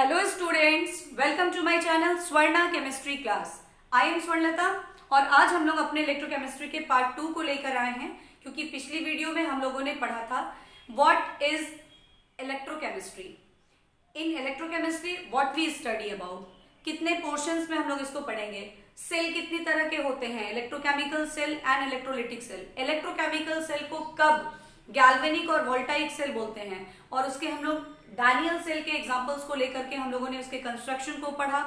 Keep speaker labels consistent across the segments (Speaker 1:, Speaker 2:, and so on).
Speaker 1: Hello students, welcome to my channel Swarna chemistry class. I am Swarnalata और आज हम लोग अपने इलेक्ट्रोकेमिस्ट्री के पार्ट 2 को लेकर आए हैं, क्योंकि पिछली वीडियो में हम लोगों ने पढ़ा था what is electrochemistry. In electrochemistry what we study about, कितने पोर्शंस में हम लोग इसको पढ़ेंगे, सेल कितनी तरह के होते हैं, electrochemical cell and electrolytic cell. Electrochemical cell को कब गैल्वेनिक और वोल्टाइक सेल बोलते हैं, और उसके हम लोग डैनियल सेल के एग्जांपल्स को लेकर के हम लोगों ने उसके कंस्ट्रक्शन को पढ़ा,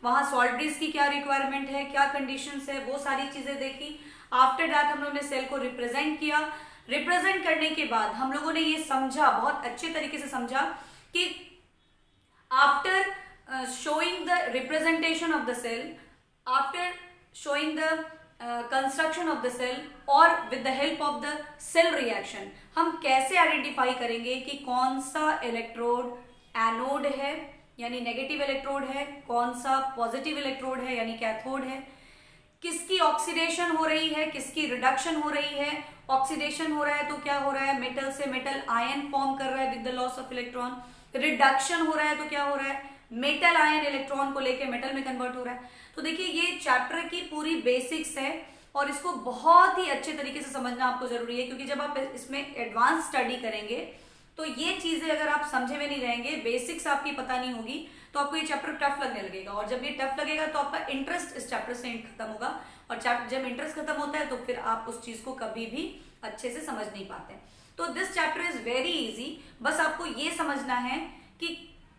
Speaker 1: वहां सॉल्ट की क्या रिक्वायरमेंट है, क्या कंडीशंस है, वो सारी चीजें देखी। आफ्टर दैट हम लोगों ने सेल को रिप्रेजेंट किया। रिप्रेजेंट करने के बाद हम लोगों ने ये समझा, बहुत अच्छे तरीके से समझा कि after showing the representation of the cell, after showing the construction of the cell or with the help of the cell reaction, हम कैसे आइडेंटिफाई करेंगे कि कौन सा इलेक्ट्रोड एनोड है यानी नेगेटिव इलेक्ट्रोड है, कौन सा पॉजिटिव इलेक्ट्रोड है यानी कैथोड है, किसकी ऑक्सीडेशन हो रही है, किसकी रिडक्शन हो रही है। ऑक्सीडेशन हो रहा है तो क्या हो रहा है, मेटल से मेटल आयन फॉर्म कर रहा है with the loss of electron. Reduction हो रहा है तो क्या हो रहा है, मेटल आयन इलेक्ट्रॉन को लेके मेटल में कन्वर्ट हो रहा है। तो देखिए ये चैप्टर की पूरी बेसिक्स है और इसको बहुत ही अच्छे तरीके से समझना आपको जरूरी है, क्योंकि जब आप इसमें एडवांस स्टडी करेंगे तो ये चीजें अगर आप समझे में नहीं रहेंगे, बेसिक्स आपकी पता नहीं होगी, तो आपको ये चैप्टर टफ लगने लगेगा, और जब ये टफ लगेगा तो आपका इंटरेस्ट इस चैप्टर से खत्म होगा, और जब इंटरेस्ट खत्म होता है तो फिर आप उस चीज को कभी भी अच्छे से समझ नहीं पाते। तो this chapter is very easy. बस आपको ये समझना है कि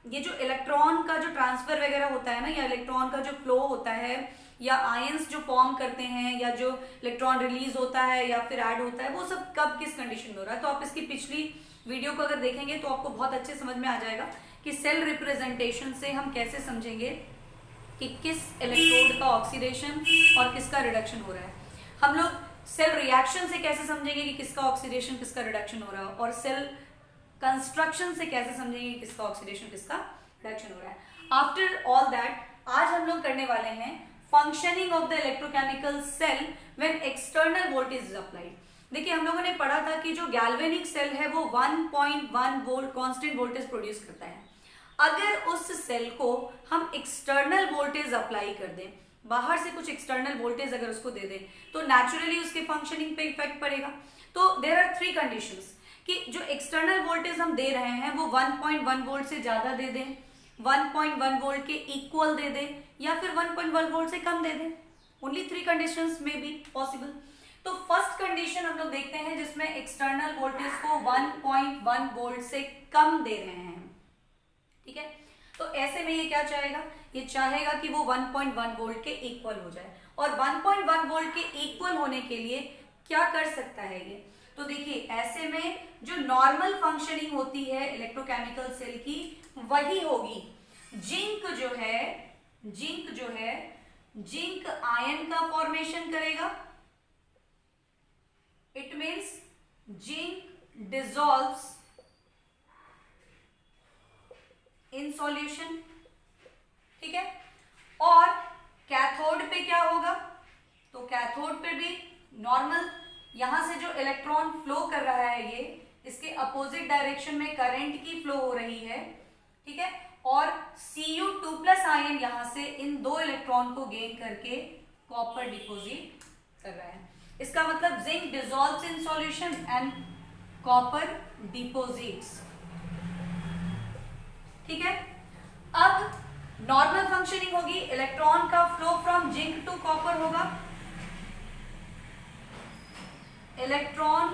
Speaker 1: ये जो इलेक्ट्रॉन का जो ट्रांसफर वगैरह होता है ना, या इलेक्ट्रॉन का जो फ्लो होता है, या आयंस जो फॉर्म करते हैं, या जो इलेक्ट्रॉन रिलीज होता है या फिर ऐड होता है, वो सब कब किस कंडीशन में हो रहा है। तो आप इसकी पिछली वीडियो को अगर देखेंगे तो आपको बहुत अच्छे समझ में आ जाएगा कि सेल रिप्रेजेंटेशन से हम कैसे समझेंगे कि किस इलेक्ट्रोड का ऑक्सीडेशन और किसका रिडक्शन हो रहा है। हम लोग सेल रिएक्शन से कैसे समझेंगे कि किसका ऑक्सीडेशन किसका रिडक्शन हो रहा है, और सेल कंस्ट्रक्शन से कैसे समझेंगे किसका ऑक्सीडेशन किसका रिडक्शन हो रहा है। आफ्टर ऑल दैट आज हम लोग करने वाले हैं functioning of the electrochemical cell when external voltage is applied. देखिए हम लोगों ने पढ़ा था कि जो गैल्वेनिक सेल है वो 1.1 वोल्ट कांस्टेंट वोल्टेज प्रोड्यूस करता है। अगर उस सेल को हम एक्सटर्नल वोल्टेज अप्लाई कर दें, बाहर से कुछ एक्सटर्नल वोल्टेज अगर उसको दे दें, तो नेचुरली उसके फंक्शनिंग पे इफेक्ट पड़ेगा। तो देयर आर 3 कंडीशंस कि जो एक्सटर्नल वोल्टेज हम दे रहे हैं वो 1.1 वोल्ट से ज्यादा दे दें, 1.1 वोल्ट के इक्वल दे दें, या फिर 1.1 वोल्ट से कम दे दें। ओनली 3 कंडीशंस में बी पॉसिबल। तो फर्स्ट कंडीशन हम लोग देखते हैं जिसमें एक्सटर्नल वोल्टेज को 1.1 वोल्ट से कम दे रहे हैं। ठीक है, तो ऐसे में ये क्या चाहेगा, ये चाहेगा कि वो 1.1 वोल्ट के इक्वल हो जाए, और 1.1 वोल्ट के इक्वल होने के लिए क्या कर सकता है ये। तो देखिए ऐसे में जो नॉर्मल फंक्शनिंग होती है इलेक्ट्रोकेमिकल सेल की वही होगी। जिंक जो है जिंक आयन का फॉर्मेशन करेगा। It means zinc dissolves in solution. ठीक है, और कैथोड पे क्या होगा, तो कैथोड पे भी नॉर्मल, यहां से जो इलेक्ट्रॉन फ्लो कर रहा है ये इसके अपोजिट डायरेक्शन में करंट की फ्लो हो रही है। ठीक है, और Cu2+ आयन यहां से इन 2 इलेक्ट्रॉन को गेन करके कॉपर डिपोजिट कर रहा है। इसका मतलब zinc dissolves in solution and copper deposits. ठीक है, अब नॉर्मल फंक्शनिंग होगी, इलेक्ट्रॉन का flow from zinc to copper होगा। Electron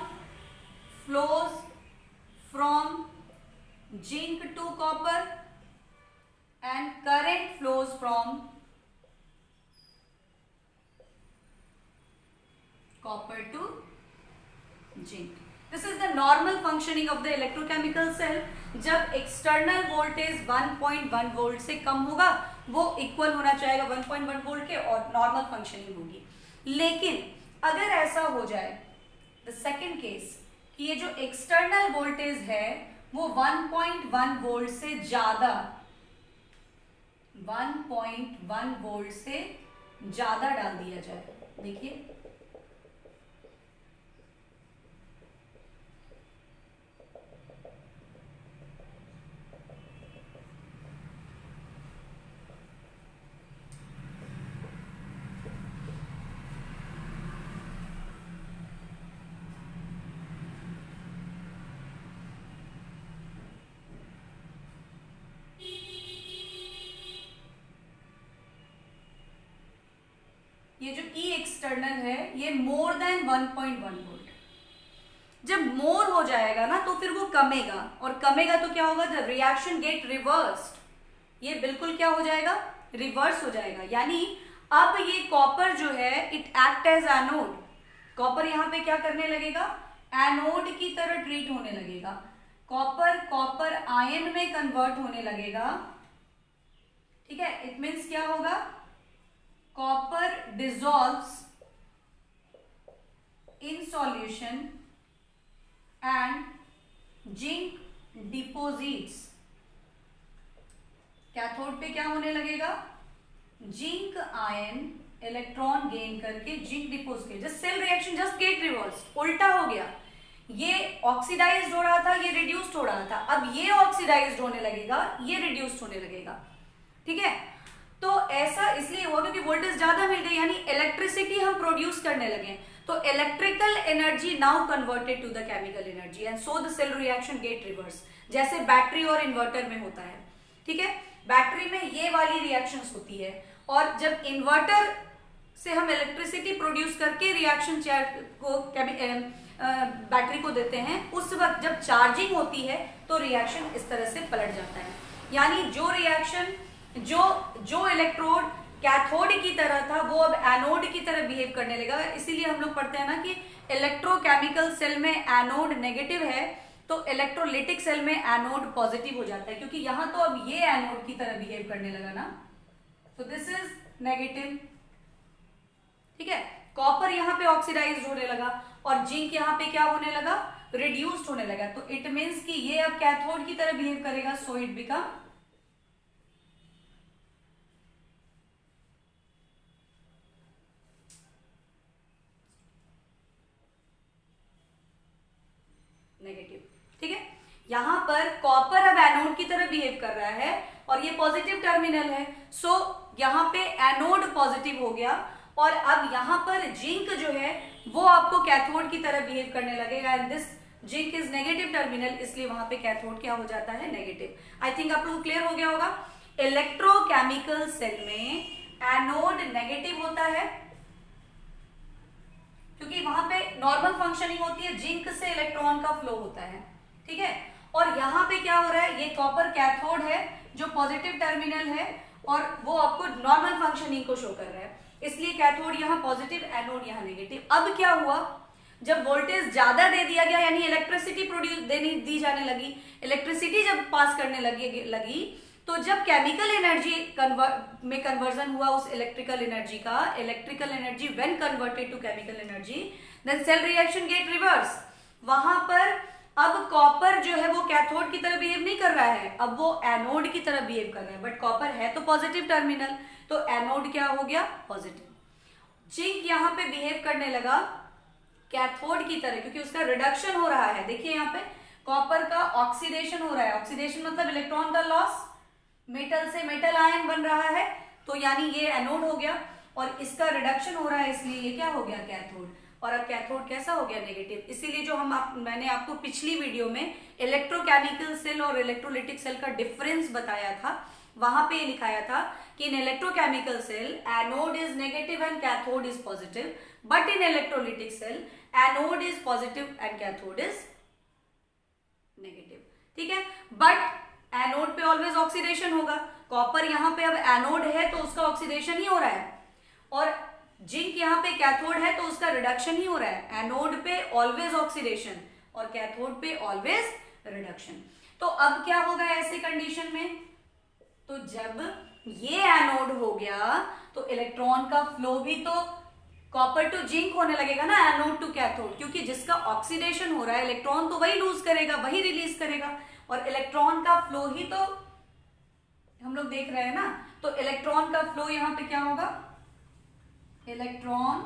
Speaker 1: flows from zinc to copper and current flows from copper to zinc. This is the normal functioning of the electrochemical cell. जब external voltage 1.1 volt से कम होगा, वो equal होना चाहेगा 1.1 volt के, और नॉर्मल फंक्शनिंग होगी। लेकिन अगर ऐसा हो जाए, द सेकेंड केस, कि ये जो एक्सटर्नल वोल्टेज है वो 1.1 वोल्ट से ज्यादा, 1.1 वोल्ट से ज्यादा डाल दिया जाए। देखिए एक्सटर्नल है ये मोर देन 1.1 वोल्ट। जब मोर हो जाएगा ना तो फिर वो कमेगा, और कमेगा तो क्या होगा, द रिएक्शन गेट रिवर्स्ड, ये बिल्कुल क्या हो जाएगा, रिवर्स हो जाएगा। यानी अब ये कॉपर जो है it act as anode, copper यहां पे क्या करने लगेगा, एनोड की तरह ट्रीट होने लगेगा, कॉपर कॉपर आयन में कन्वर्ट होने लगेगा। ठीक है, इट मीन्स क्या होगा, copper dissolves in solution and zinc deposits. Cathode पे क्या होने लगेगा, जिंक आयन इलेक्ट्रॉन गेन करके zinc deposit, just sell reaction just get reverse, उल्टा हो गया, ये ऑक्सीडाइज्ड हो रहा था, ये रिड्यूस्ड हो रहा था, अब ये ऑक्सीडाइज्ड होने लगेगा, ये रिड्यूस्ड होने लगेगा। ठीक है, तो ऐसा इसलिए हुआ क्योंकि वोल्टेज ज्यादा मिल गई, यानी इलेक्ट्रिसिटी हम प्रोड्यूस करने लगे, तो electrical energy now converted to the chemical energy and so the cell reaction get reverse, जैसे बैटरी और इन्वर्टर में होता है। ठीक है, बैटरी में ये वाली रिएक्शंस होती है, और जब इन्वर्टर से हम इलेक्ट्रिसिटी प्रोड्यूस करके रिएक्शन को बैटरी को देते हैं, उस वक्त जब चार्जिंग होती है तो रिएक्शन इस तरह से पलट जाता है। यानी जो रिएक्शन जो इलेक्ट्रोड कैथोड की तरह था वो अब एनोड की तरह बिहेव करने लगा। इसीलिए हम लोग पढ़ते हैं ना कि इलेक्ट्रोकेमिकल सेल में एनोड नेगेटिव है तो इलेक्ट्रोलिटिक सेल में एनोड पॉजिटिव हो जाता है, क्योंकि यहां तो अब ये एनोड की तरह बिहेव करने लगा ना, तो दिस इज नेगेटिव। ठीक है, कॉपर यहां पे ऑक्सीडाइज्ड होने लगा और जिंक यहां पे क्या होने लगा, रिड्यूस्ड होने लगा, तो इट मींस कि ये अब कैथोड की तरह बिहेव करेगा, सो इट बिकम नेगेटिव। ठीक है, यहां पर कॉपर अब एनोड की तरह बिहेव कर रहा है और ये पॉजिटिव टर्मिनल है, सो यहां पे एनोड पॉजिटिव हो गया, और अब यहां पर जिंक जो है वो आपको कैथोड की तरह बिहेव करने लगेगा, and this zinc is negative terminal, इसलिए वहां पे कैथोड क्या हो जाता है, नेगेटिव। आई थिंक आप लोग क्लियर हो गया होगा। इलेक्ट्रोकेमिकल सेल में एनोड नेगेटिव होता है क्योंकि वहां पे नॉर्मल फंक्शनिंग होती है, जिंक से इलेक्ट्रॉन का फ्लो होता है। ठीक है, और यहां पे क्या हो रहा है, ये कॉपर कैथोड है जो पॉजिटिव टर्मिनल है और वो आपको नॉर्मल फंक्शनिंग को शो कर रहा है, इसलिए कैथोड यहां पॉजिटिव, एनोड यहां नेगेटिव। अब क्या हुआ, जब वोल्टेज ज्यादा दे दिया गया, यानी इलेक्ट्रिसिटी प्रोड्यूस दी जाने लगी, इलेक्ट्रिसिटी जब पास करने लगी तो जब केमिकल एनर्जी में कन्वर्जन हुआ उस इलेक्ट्रिकल एनर्जी का, electrical energy when converted to chemical energy, then cell reaction get reverse. वहां पर अब कॉपर जो है वो कैथोड की तरह बिहेव नहीं कर रहा है, अब वो एनोड की तरह बिहेव कर रहा है, बट कॉपर है तो पॉजिटिव टर्मिनल, तो एनोड क्या हो गया, पॉजिटिव। जिंक यहां पे बिहेव करने लगा कैथोड की तरह क्योंकि उसका रिडक्शन हो रहा है। देखिए यहां पे कॉपर का ऑक्सीडेशन हो रहा है, ऑक्सीडेशन मतलब इलेक्ट्रॉन का लॉस, मेटल से मेटल आयन बन रहा है, तो यानी ये एनोड हो गया, और इसका रिडक्शन हो रहा है इसलिए ये क्या हो गया, कैथोड। और अब कैथोड कैसा हो गया, नेगेटिव। इसीलिए जो मैंने आपको पिछली वीडियो में इलेक्ट्रोकेमिकल सेल और इलेक्ट्रोलिटिक सेल का डिफरेंस बताया था, वहां पे लिखाया था कि in electrochemical cell anode is negative and cathode is positive, but in electrolytic cell anode is positive and cathode is negative. ठीक है, बट एनोड पे ऑलवेज ऑक्सीडेशन होगा, कॉपर यहां पे अब एनोड है तो उसका ऑक्सीडेशन ही हो रहा है, और जिंक यहां पे कैथोड है तो उसका रिडक्शन ही हो रहा है। एनोड पे ऑलवेज ऑक्सीडेशन और कैथोड पे ऑलवेज रिडक्शन। तो अब क्या होगा ऐसे कंडीशन में, तो जब ये एनोड हो गया तो इलेक्ट्रॉन का फ्लो भी तो कॉपर टू जिंक होने लगेगा ना, एनोड टू कैथोड, क्योंकि जिसका ऑक्सीडेशन हो रहा है इलेक्ट्रॉन तो वही लूज करेगा, वही रिलीज करेगा, और इलेक्ट्रॉन का फ्लो ही तो हम लोग देख रहे हैं ना, तो इलेक्ट्रॉन का फ्लो यहां पे क्या होगा, electron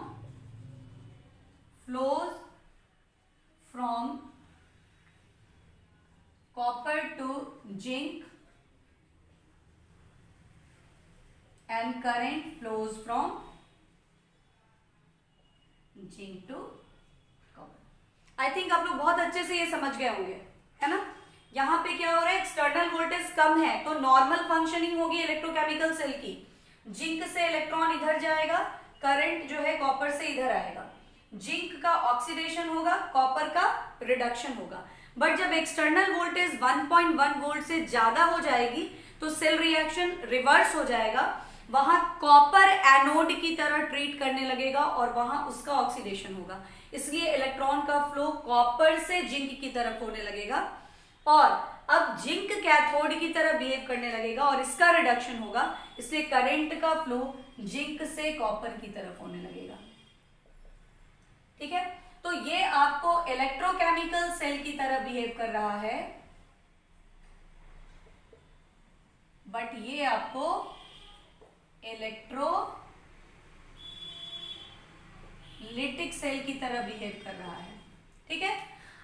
Speaker 1: flows from copper to zinc and current flows from zinc to copper. I think आप लोग बहुत अच्छे से ये समझ गए होंगे, है ना। यहां पे क्या हो रहा है, एक्सटर्नल वोल्टेज कम है तो नॉर्मल फंक्शनिंग होगी इलेक्ट्रोकेमिकल सेल की, जिंक से इलेक्ट्रॉन इधर जाएगा, करंट जो है कॉपर से इधर आएगा, जिंक का ऑक्सीडेशन होगा, कॉपर का रिडक्शन होगा। बट जब एक्सटर्नल वोल्टेज 1.1 वोल्ट से ज्यादा हो जाएगी तो सेल रिएक्शन रिवर्स हो जाएगा, वहां कॉपर एनोड की तरह ट्रीट करने लगेगा और वहां उसका ऑक्सीडेशन होगा। इसलिए इलेक्ट्रॉन का फ्लो कॉपर से जिंक की तरफ होने लगेगा और अब जिंक कैथोड की तरह बिहेव करने लगेगा और इसका रिडक्शन होगा, इसलिए करंट का फ्लो जिंक से कॉपर की तरफ होने लगेगा। ठीक है, तो ये आपको इलेक्ट्रोकेमिकल सेल की तरह बिहेव कर रहा है, बट ये आपको इलेक्ट्रोलिटिक सेल की तरह बिहेव कर रहा है। ठीक है,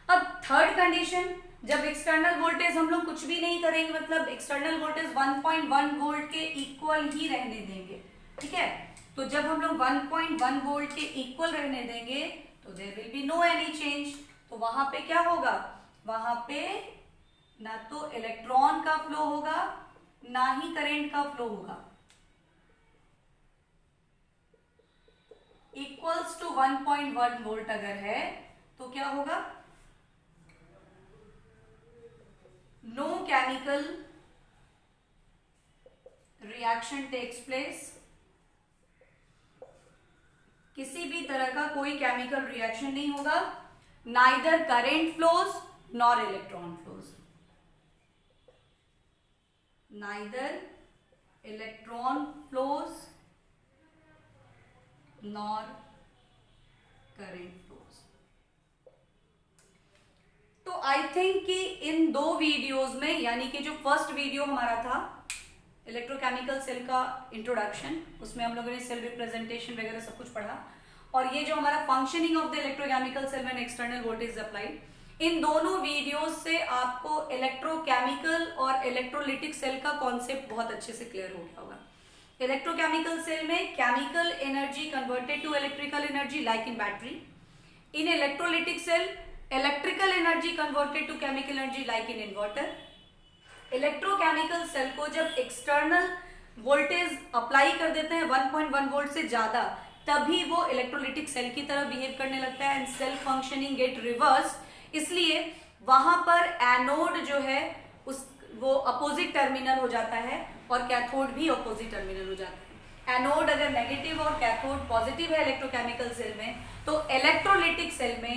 Speaker 1: अब थर्ड कंडीशन, जब एक्सटर्नल वोल्टेज हम लोग कुछ भी नहीं करेंगे, मतलब एक्सटर्नल वोल्टेज 1.1 वोल्ट के इक्वल ही रहने देंगे। ठीक है, तो जब हम लोग 1.1 वोल्ट के इक्वल रहने देंगे तो there will be no any change. तो वहां पे क्या होगा, वहां पे ना तो इलेक्ट्रॉन का फ्लो होगा ना ही करंट का फ्लो होगा। इक्वल्स टू 1.1 वोल्ट अगर है तो क्या होगा, no chemical reaction takes place, किसी भी तरह का कोई केमिकल रिएक्शन नहीं होगा, neither current flows nor electron flows, neither electron flows nor current flows. तो आई थिंक कि इन दो वीडियोस में, यानी कि जो फर्स्ट वीडियो हमारा था इलेक्ट्रोकेमिकल सेल का इंट्रोडक्शन, उसमें हम लोगों ने सेल रिप्रेजेंटेशन वगैरह सब कुछ पढ़ा, और ये जो हमारा functioning of the electrochemical cell when external voltage applied, इन दोनों वीडियोस से आपको इलेक्ट्रोकेमिकल और इलेक्ट्रोलिटिक सेल का कॉन्सेप्ट बहुत अच्छे से क्लियर हो गया होगा। इलेक्ट्रोकेमिकल सेल में chemical energy converted to electrical energy like in battery, in electrolytic cell electrical energy converted to chemical energy like in inverter. Electrochemical cell को जब एक्सटर्नल वोल्टेज अप्लाई कर देते हैं 1.1 वोल्ट से ज्यादा, तभी वो इलेक्ट्रोलिटिक सेल की तरह बिहेव करने लगता है and cell functioning get reverse. इसलिए वहां पर एनोड जो है वो अपोजिट टर्मिनल हो जाता है और कैथोड भी अपोजिट टर्मिनल हो जाता है। एनोड अगर नेगेटिव और कैथोड पॉजिटिव है इलेक्ट्रोकेमिकल सेल में, तो इलेक्ट्रोलिटिक सेल में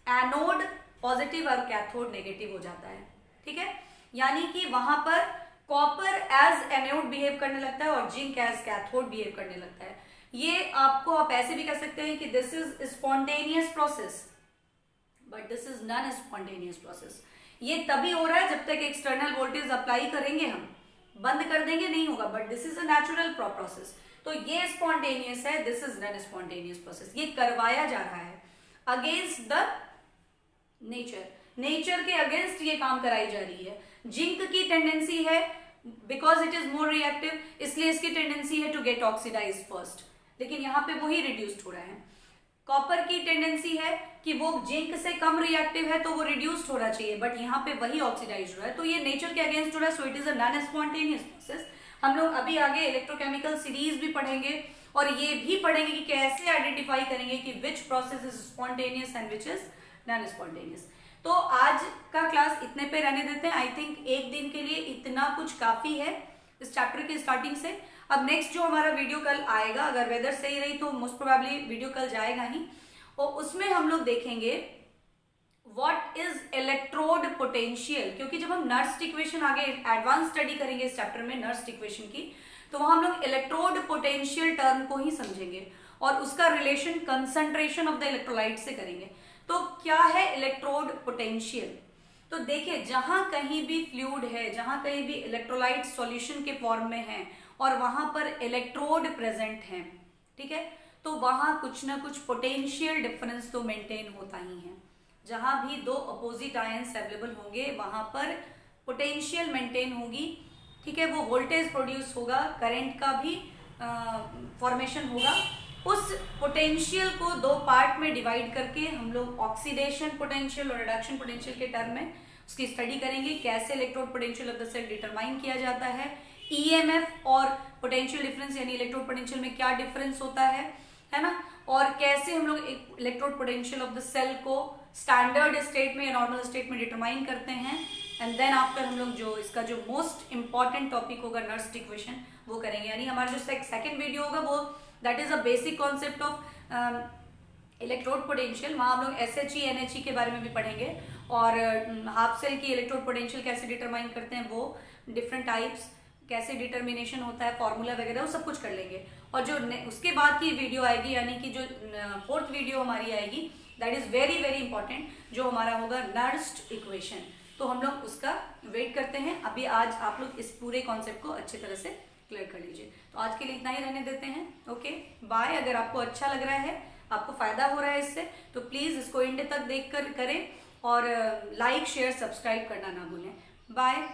Speaker 1: एनोड पॉजिटिव और कैथोड नेगेटिव हो जाता है। ठीक है, यानी कि वहां पर कॉपर एज एनोड बिहेव करने लगता है और जिंक एज कैथोड बिहेव करने लगता है। ये आपको आप ऐसे भी कह सकते हैं कि this is spontaneous process, but this is non spontaneous process. ये तभी हो रहा है जब तक एक्सटर्नल वोल्टेज अप्लाई करेंगे, हम बंद कर देंगे नहीं होगा, but this is a natural process. तो ये स्पॉन्टेनियस है, this is non spontaneous process. ये करवाया जा रहा है अगेंस्ट द नेचर, नेचर के अगेंस्ट ये काम कराई जा रही है। जिंक की टेंडेंसी है because it is more reactive, इसलिए इसकी टेंडेंसी है टू गेट ऑक्सीडाइज फर्स्ट, लेकिन यहाँ पे वही रिड्यूस्ड हो रहा है। कॉपर की टेंडेंसी है कि वो जिंक से कम रिएक्टिव है तो वो रिड्यूस्ड होना चाहिए, बट यहाँ पे वही ऑक्सीडाइज हो रहा है, तो ये नेचर के अगेंस्ट हो रहा है। So it is a non spontaneous process. हम लोग अभी आगे इलेक्ट्रोकेमिकल सीरीज भी पढ़ेंगे और ये भी पढ़ेंगे कि कैसे आइडेंटिफाई करेंगे कि which process is spontaneous and which is non spontaneous. तो आज का क्लास इतने पे रहने देते हैं। आई थिंक एक दिन के लिए इतना कुछ काफी है इस चैप्टर की स्टार्टिंग से। अब नेक्स्ट जो हमारा वीडियो कल आएगा, अगर वेदर सही रही तो मोस्ट प्रोबेबली वीडियो कल जाएगा ही, और उसमें हम लोग देखेंगे व्हाट इज इलेक्ट्रोड पोटेंशियल, क्योंकि जब हम नर्स्ट इक्वेशन आगे एडवांस स्टडी करेंगे इस चैप्टर में नर्स्ट इक्वेशन की, तो वहां हम लोग इलेक्ट्रोड पोटेंशियल टर्म को ही समझेंगे और उसका relation concentration of the electrolyte से करेंगे। तो क्या है इलेक्ट्रोड पोटेंशियल? तो देखिए, जहां कहीं भी फ्लूइड है, जहां कहीं भी इलेक्ट्रोलाइट सॉल्यूशन के फॉर्म में है और वहां पर इलेक्ट्रोड प्रेजेंट है, ठीक है, तो वहां कुछ ना कुछ पोटेंशियल डिफरेंस तो मेंटेन होता ही है। जहां भी दो अपोजिट आयंस अवेलेबल होंगे वहां पर पोटेंशियल मेंटेन होगी, ठीक है, वो वोल्टेज प्रोड्यूस होगा, करंट का भी फॉर्मेशन होगा। उस पोटेंशियल को दो पार्ट में डिवाइड करके हम लोग ऑक्सीडेशन पोटेंशियल और रिडक्शन पोटेंशियल के टर्म में उसकी स्टडी करेंगे, कैसे electrode potential of the cell determine किया जाता है, ईएमएफ और पोटेंशियल डिफरेंस यानी इलेक्ट्रोड पोटेंशियल में क्या डिफरेंस होता है, है ना, और कैसे हम लोग electrode potential of the cell को स्टैंडर्ड स्टेट में या नॉर्मल स्टेट में डिटरमाइन करते हैं। एंड देन आफ्टर हम लोग जो इसका जो मोस्ट इंपॉर्टेंट टॉपिक होगा नर्स्ट इक्वेशन वो करेंगे, यानी हमारा जो सेकंड वीडियो होगा वो that is a basic concept of electrode potential. वहाँ हम लोग SHE NHE के बारे में भी पढ़ेंगे, और हाफ सेल की इलेक्ट्रोड पोटेंशियल कैसे डिटरमाइन करते हैं, वो डिफरेंट टाइप्स कैसे डिटर्मिनेशन होता है, फॉर्मूला वगैरह वो सब कुछ कर लेंगे। और जो उसके बाद की वीडियो आएगी, यानी कि जो फोर्थ वीडियो हमारी आएगी, that is very very important, जो हमारा होगा नर्स्ट इक्वेशन। तो हम लोग उसका वेट करते हैं। अभी आज आप लोग इस पूरे कॉन्सेप्ट को अच्छी तरह से क्लियर कर लीजिए। तो आज के लिए इतना ही रहने देते हैं। Okay bye. अगर आपको अच्छा लग रहा है, आपको फायदा हो रहा है इससे, तो प्लीज इसको एंड तक देख कर करें, और लाइक शेयर सब्सक्राइब करना ना भूलें। बाय।